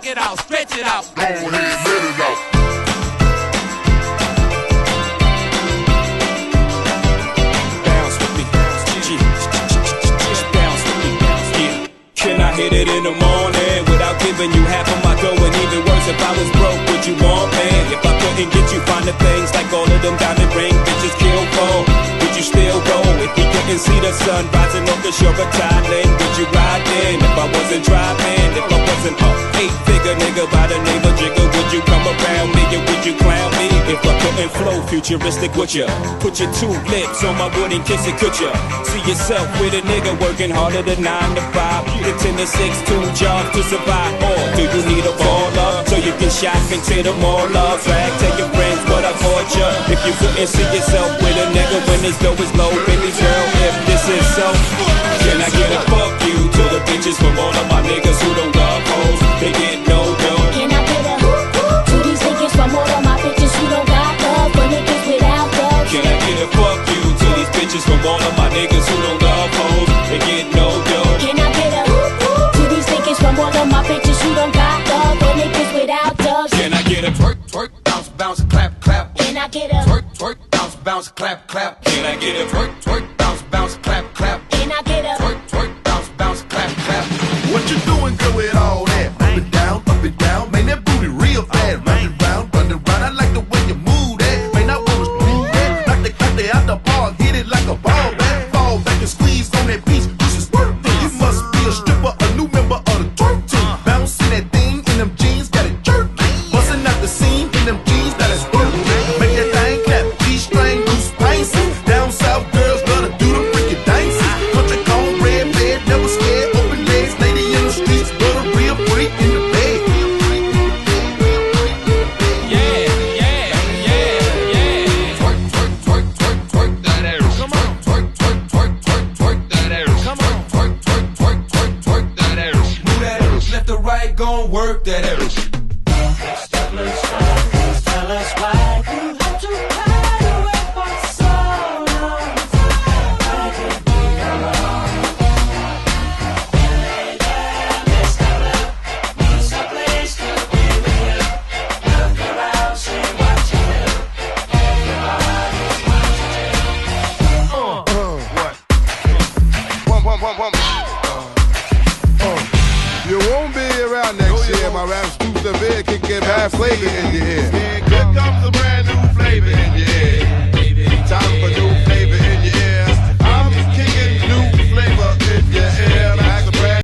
it out, stretch it out. Go ahead, let it out. Bounce with me, bounce with me, yeah. Can I hit it in the morning without giving you half of my dough? And even worse, if I was broke, would you want me? If I couldn't get you finer things like all of them diamond ring bitches kill for, would you still go? If we couldn't see the sun rising off the shore of Thailand, would you ride in? If I wasn't driving, if I wasn't a 8-figure nigga by the name of Jigga, would you come around me and would you clown me? If I couldn't flow futuristic, would ya? Put your 2 lips on my wood and kiss it, could ya? See yourself with a nigga working harder than 9 to 5, the 10 to 6, 2 jobs to survive. Or do you need a baller so you can shop into the mall up? Brag, tell your friends what I bought ya. If you couldn't see yourself with a nigga when his dough is low, baby girl, if this is so, can I get a fuck you to the bitches from all of my niggas who don't love hoes? They get no dough. Can I get a to these niggas from all of my bitches who don't got love for niggas without love? Can I get a fuck you to these bitches from all of my niggas who don't love hoes? They get no dough. Can I get a to these niggas from all of my bitches who don't got love for niggas without love? Can I get a twerk, twerk, bounce, bounce, clap, clap? Can I get a twerk, twerk, bounce, bounce, clap, clap? Can I get a twerk, twerk, bounce, bounce, clap, clap? Can I get a twerk, twerk, bounce, bounce, clap, clap? What you doing, girl, with all that? Up and down, man, that booty real fast. Run around, I like the way you move that. Man, I wanna move that. Knock the out the ball, hit it like a ball back. Fall back and squeeze on that piece. You should squirt it. You must be a stripper, a new member of the twerk team. Bouncing that thing in them jeans, got it jerk. Busting out the seam in them jeans, that is work. Make that thing clap, G-string, loose paces. Down south girls love to do the freaking dances. Country cone, red bed, never scared. Open legs, lady in the streets, but a real freak in the bed. Gon' work that area. Tell us why you had to hide away for so long. I could be alone. This color means a place to be with you. Look around, see what you do. Everybody's watching you. You won't be around next year. My rap scoops the bed, kick it bad flavor in your ear. Here comes a brand new flavor in your ear.